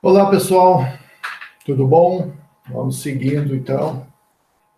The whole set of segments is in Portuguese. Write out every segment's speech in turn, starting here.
Olá, pessoal, tudo bom? Vamos seguindo, então,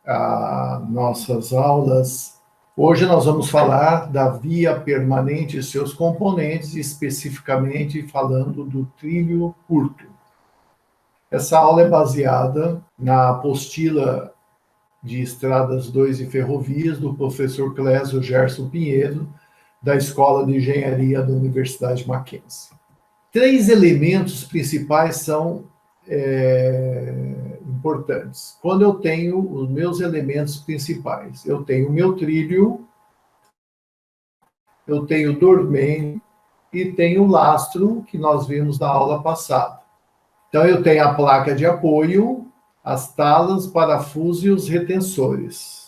as nossas aulas. Hoje nós vamos falar da via permanente e seus componentes, especificamente falando do trilho curto. Essa aula é baseada na apostila de Estradas 2 e Ferrovias do professor Clésio Gerson Pinheiro, da Escola de Engenharia da Universidade Mackenzie. Três elementos principais são importantes. Quando eu tenho os meus elementos principais, eu tenho o meu trilho, eu tenho o dormênio e tenho o lastro, que nós vimos na aula passada. Então, eu tenho a placa de apoio, as talas, parafusos e os retensores.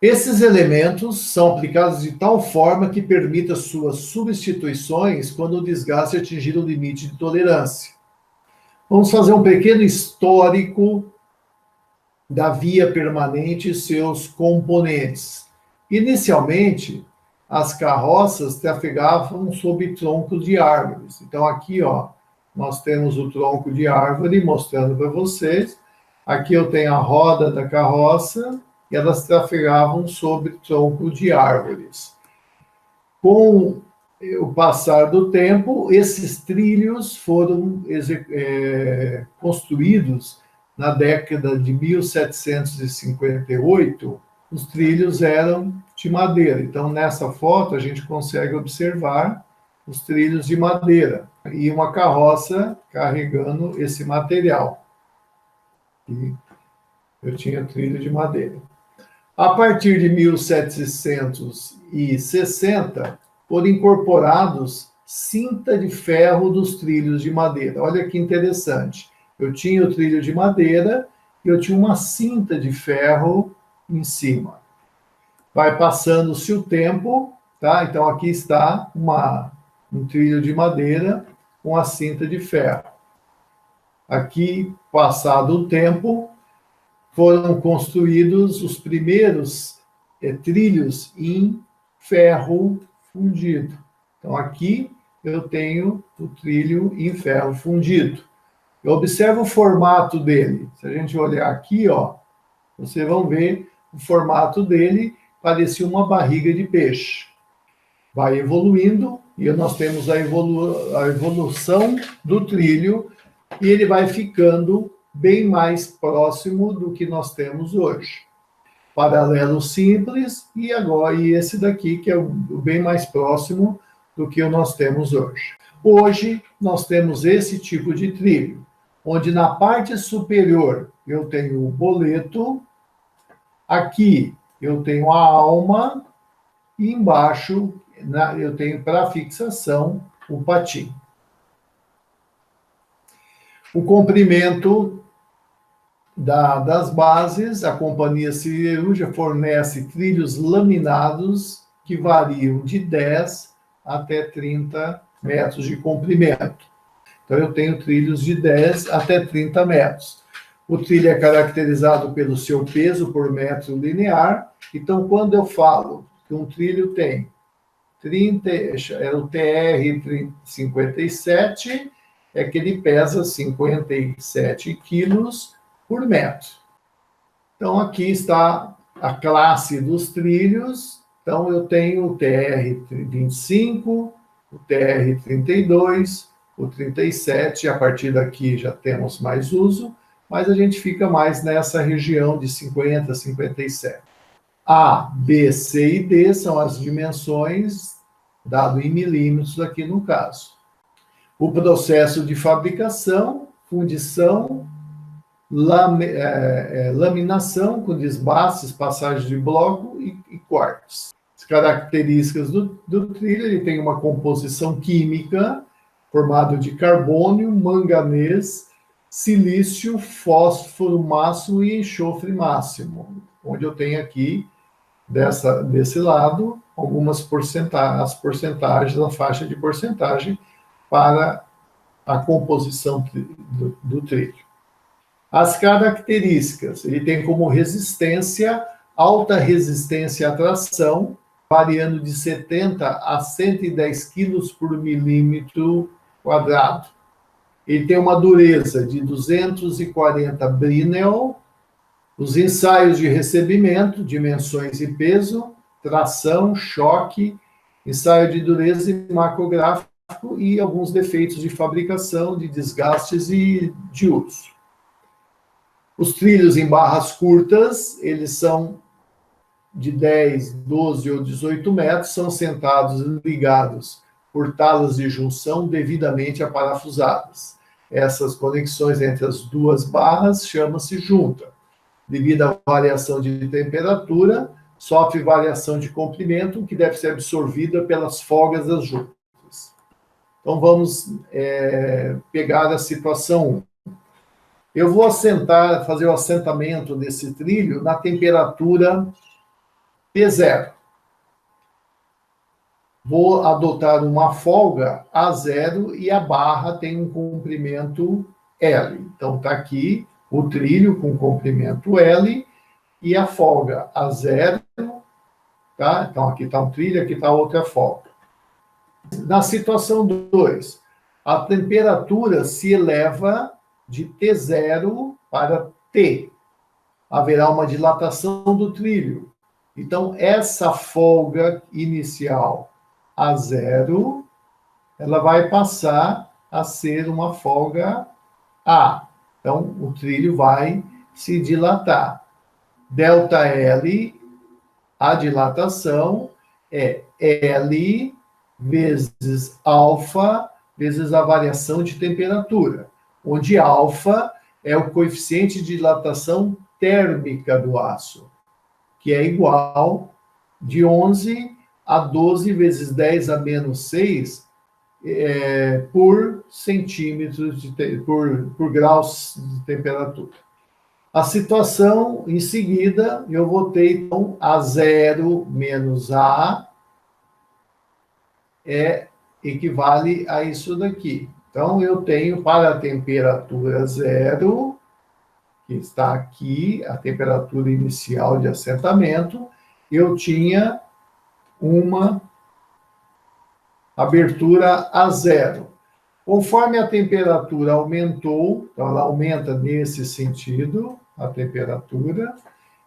Esses elementos são aplicados de tal forma que permita suas substituições quando o desgaste atingir o limite de tolerância. Vamos fazer um pequeno histórico da via permanente e seus componentes. Inicialmente, as carroças trafegavam sob troncos de árvores. Então, aqui, ó, nós temos o tronco de árvore, mostrando para vocês. Aqui eu tenho a roda da carroça, e elas trafegavam sobre tronco de árvores. Com o passar do tempo, esses trilhos foram construídos na década de 1758. Os trilhos eram de madeira. Então, nessa foto, a gente consegue observar os trilhos de madeira e uma carroça carregando esse material. E eu tinha trilho de madeira. A partir de 1760, foram incorporados cinta de ferro dos trilhos de madeira. Olha que interessante. Eu tinha o trilho de madeira e eu tinha uma cinta de ferro em cima. Vai passando-se o tempo, tá? Então, aqui está um trilho de madeira com a cinta de ferro. Aqui, passado o tempo, foram construídos os primeiros trilhos em ferro fundido. Então, aqui eu tenho o trilho em ferro fundido. Eu observo o formato dele. Se a gente olhar aqui, ó, vocês vão ver o formato dele, parecia uma barriga de peixe. Vai evoluindo, e nós temos a evolução do trilho, e ele vai ficando bem mais próximo do que nós temos hoje. Paralelo simples, e agora esse daqui, que é o bem mais próximo do que nós temos hoje. Hoje, nós temos esse tipo de trilho, onde na parte superior eu tenho o boleto, aqui eu tenho a alma, e embaixo eu tenho para fixação o patim. O comprimento das bases, a Companhia Siderúrgica fornece trilhos laminados que variam de 10 até 30 metros de comprimento. Então, eu tenho trilhos de 10 até 30 metros. O trilho é caracterizado pelo seu peso por metro linear. Então, quando eu falo que um trilho tem 30, é o TR-57, é que ele pesa 57 quilos por metro. Então, aqui está a classe dos trilhos. Então, eu tenho o TR-25, o TR-32, o 37, a partir daqui já temos mais uso, mas a gente fica mais nessa região de 50 a 57. A, B, C e D são as dimensões, dado em milímetros aqui no caso. O processo de fabricação, fundição, laminação com desbastes, passagem de bloco e cortes. As características do trilho, ele tem uma composição química formada de carbônio, manganês, silício, fósforo máximo e enxofre máximo, onde eu tenho aqui, desse lado, algumas porcentagens, a faixa de porcentagem para a composição do trilho. As características, ele tem como resistência, alta resistência à tração, variando de 70 a 110 quilos por milímetro quadrado. ele tem uma dureza de 240 Brinell, os ensaios de recebimento, dimensões e peso, tração, choque, ensaio de dureza e macrográfico e alguns defeitos de fabricação, de desgastes e de uso. Os trilhos em barras curtas, eles são de 10, 12 ou 18 metros, são sentados e ligados por talas de junção devidamente aparafusadas. Essas conexões entre as duas barras chama-se junta. Devido à variação de temperatura, sofre variação de comprimento, que deve ser absorvida pelas folgas das juntas. Então, vamos pegar a situação 1. Eu vou fazer o assentamento desse trilho na temperatura P0. Vou adotar uma folga A0 e a barra tem um comprimento L. Então, está aqui o trilho com comprimento L e a folga A0, tá? Então, aqui está um trilho, aqui está outra folga. Na situação 2, a temperatura se eleva de T0 para T. Haverá uma dilatação do trilho. Então, essa folga inicial A0, ela vai passar a ser uma folga A. Então, o trilho vai se dilatar. Delta L, a dilatação, é L vezes alfa vezes a variação de temperatura, onde alfa é o coeficiente de dilatação térmica do aço, que é igual de 11 a 12 vezes 10 a menos 6 por centímetros, por graus de temperatura. A situação, em seguida, eu vou ter, então, A0 menos A equivale a isso daqui. Então, eu tenho para a temperatura 0, que está aqui, a temperatura inicial de assentamento, eu tinha uma abertura A0. Conforme a temperatura aumentou, então ela aumenta nesse sentido, a temperatura,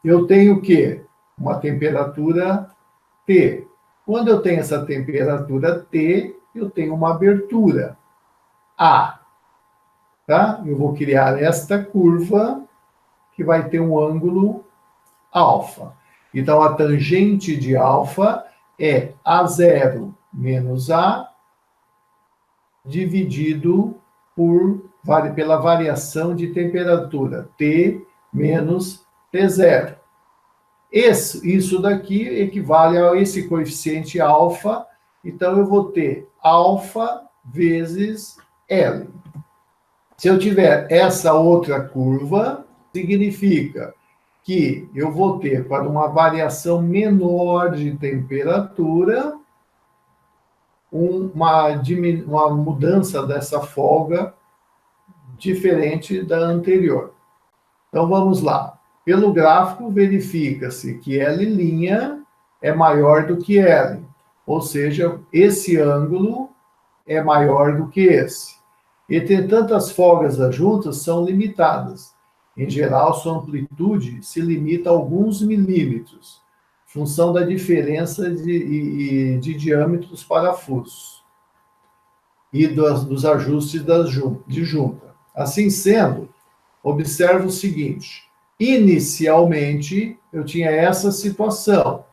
eu tenho o quê? Uma temperatura T. Quando eu tenho essa temperatura T, eu tenho uma abertura A. Tá? Eu vou criar esta curva, que vai ter um ângulo alfa. Então, a tangente de alfa é A0 menos A, dividido pela variação de temperatura, T menos T0. Isso daqui equivale a esse coeficiente alfa, então eu vou ter alfa vezes L. Se eu tiver essa outra curva, significa que eu vou ter, para uma variação menor de temperatura, uma mudança dessa folga diferente da anterior. Então, vamos lá. Pelo gráfico, verifica-se que L' é maior do que L, ou seja, esse ângulo é maior do que esse. Entretanto, as folgas das juntas são limitadas. Em geral, sua amplitude se limita a alguns milímetros, função da diferença de diâmetro dos parafusos e dos ajustes de junta. Assim sendo, observe o seguinte: inicialmente, eu tinha essa situação.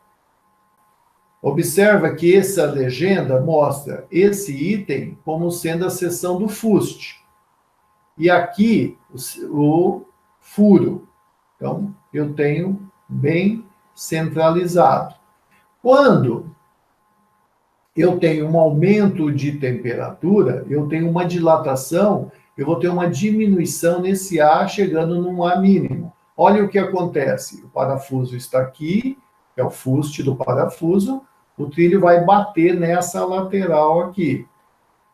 Observa que essa legenda mostra esse item como sendo a seção do fuste. E aqui, o furo. Então, eu tenho bem centralizado. Quando eu tenho um aumento de temperatura, eu tenho uma dilatação, eu vou ter uma diminuição nesse A, chegando num A mínimo. Olha o que acontece. O parafuso está aqui, é o fuste do parafuso, o trilho vai bater nessa lateral aqui.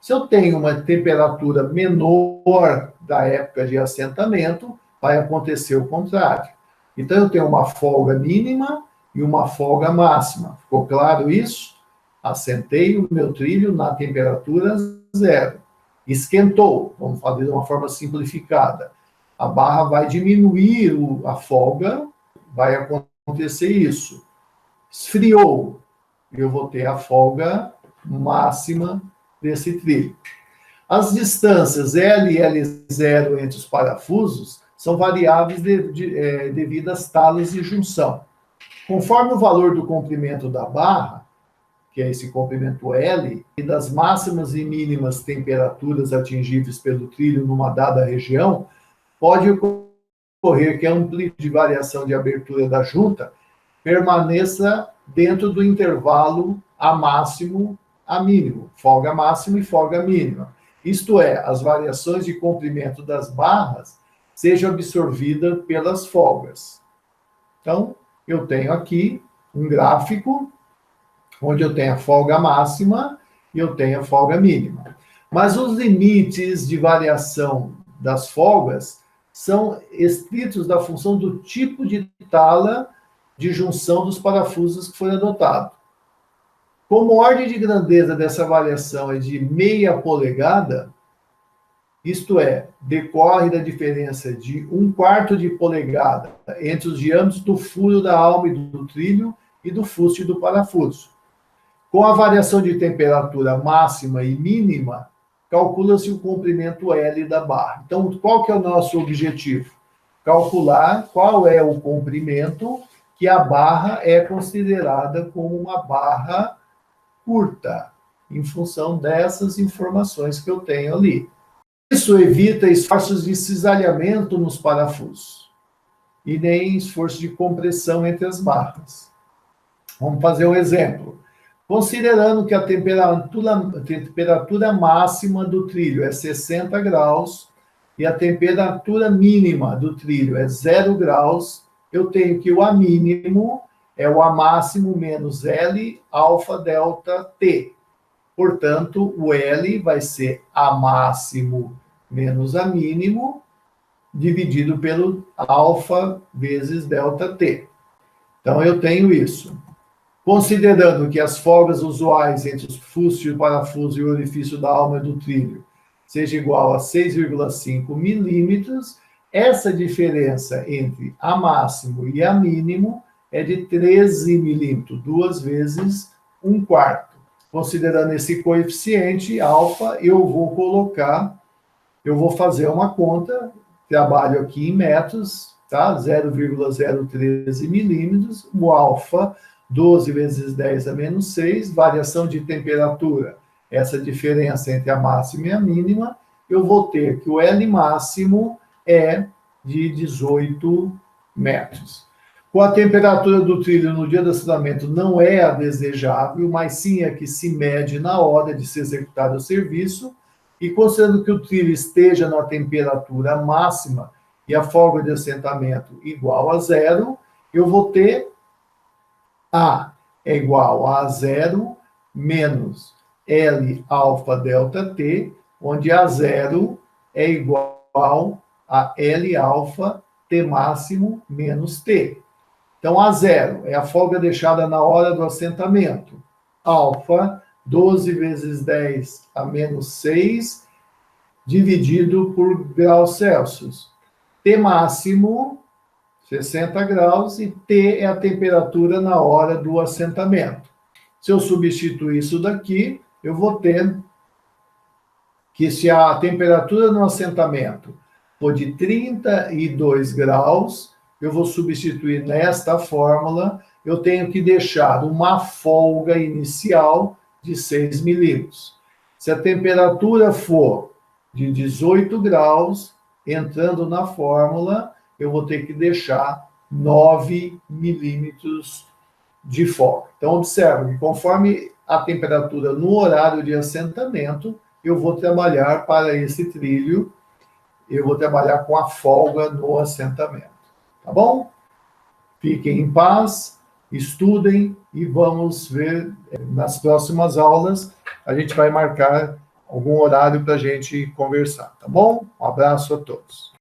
Se eu tenho uma temperatura menor da época de assentamento, vai acontecer o contrário. Então, eu tenho uma folga mínima e uma folga máxima. Ficou claro isso? Assentei o meu trilho na temperatura 0. Esquentou, vamos fazer de uma forma simplificada. A barra vai diminuir a folga, vai acontecer isso. Esfriou, eu vou ter a folga máxima desse trilho. As distâncias L e L0 entre os parafusos são variáveis devido às talas de junção. Conforme o valor do comprimento da barra, que é esse comprimento L, e das máximas e mínimas temperaturas atingíveis pelo trilho numa dada região, pode ocorrer que a amplitude de variação de abertura da junta permaneça dentro do intervalo A máximo, A mínimo, folga máxima e folga mínima. Isto é, as variações de comprimento das barras sejam absorvidas pelas folgas. Então, eu tenho aqui um gráfico onde eu tenho a folga máxima e eu tenho a folga mínima. Mas os limites de variação das folgas são estritos da função do tipo de tala de junção dos parafusos que foi adotado. Como a ordem de grandeza dessa variação é de meia polegada, isto é, decorre da diferença de 1/4 de polegada entre os diâmetros do furo da alma e do trilho e do fuste do parafuso. Com a variação de temperatura máxima e mínima, calcula-se o comprimento L da barra. Então, qual que é o nosso objetivo? Calcular qual é o comprimento que a barra é considerada como uma barra curta, em função dessas informações que eu tenho ali. Isso evita esforços de cisalhamento nos parafusos e nem esforço de compressão entre as barras. Vamos fazer um exemplo. Considerando que a temperatura máxima do trilho é 60 graus e a temperatura mínima do trilho é 0 graus, eu tenho que o A mínimo é o A máximo menos L alfa delta T. Portanto, o L vai ser A máximo menos A mínimo dividido pelo alfa vezes delta T. Então, eu tenho isso. Considerando que as folgas usuais entre os fustes, o parafuso e o orifício da alma do trilho seja igual a 6,5 milímetros, essa diferença entre A máximo e A mínimo é de 13 milímetros, 2 vezes 1/4. Considerando esse coeficiente alfa, eu vou fazer uma conta, trabalho aqui em metros, tá? 0,013 milímetros, o alfa, 12 vezes 10 a menos 6, variação de temperatura, essa diferença entre a máxima e a mínima, eu vou ter que o L máximo é de 18 metros. Com a temperatura do trilho no dia do acendimento não é a desejável, mas sim a que se mede na hora de se executar o serviço, e considerando que o trilho esteja na temperatura máxima e a folga de assentamento igual a 0, eu vou ter A é igual a 0 menos L alfa delta T, onde A0 é igual a L alfa T máximo menos T. Então, A0 é a folga deixada na hora do assentamento. Alfa, 12 vezes 10 a menos 6, dividido por graus Celsius. T máximo, 60 graus, e T é a temperatura na hora do assentamento. Se eu substituir isso daqui, eu vou ter que se a temperatura no assentamento for de 32 graus, eu vou substituir nesta fórmula, eu tenho que deixar uma folga inicial de 6 milímetros. Se a temperatura for de 18 graus, entrando na fórmula, eu vou ter que deixar 9 milímetros de folga. Então, observe que conforme a temperatura no horário de assentamento, eu vou trabalhar para esse trilho, eu vou trabalhar com a folga no assentamento. Tá bom? Fiquem em paz, estudem e vamos ver nas próximas aulas. A gente vai marcar algum horário para a gente conversar, tá bom? Um abraço a todos.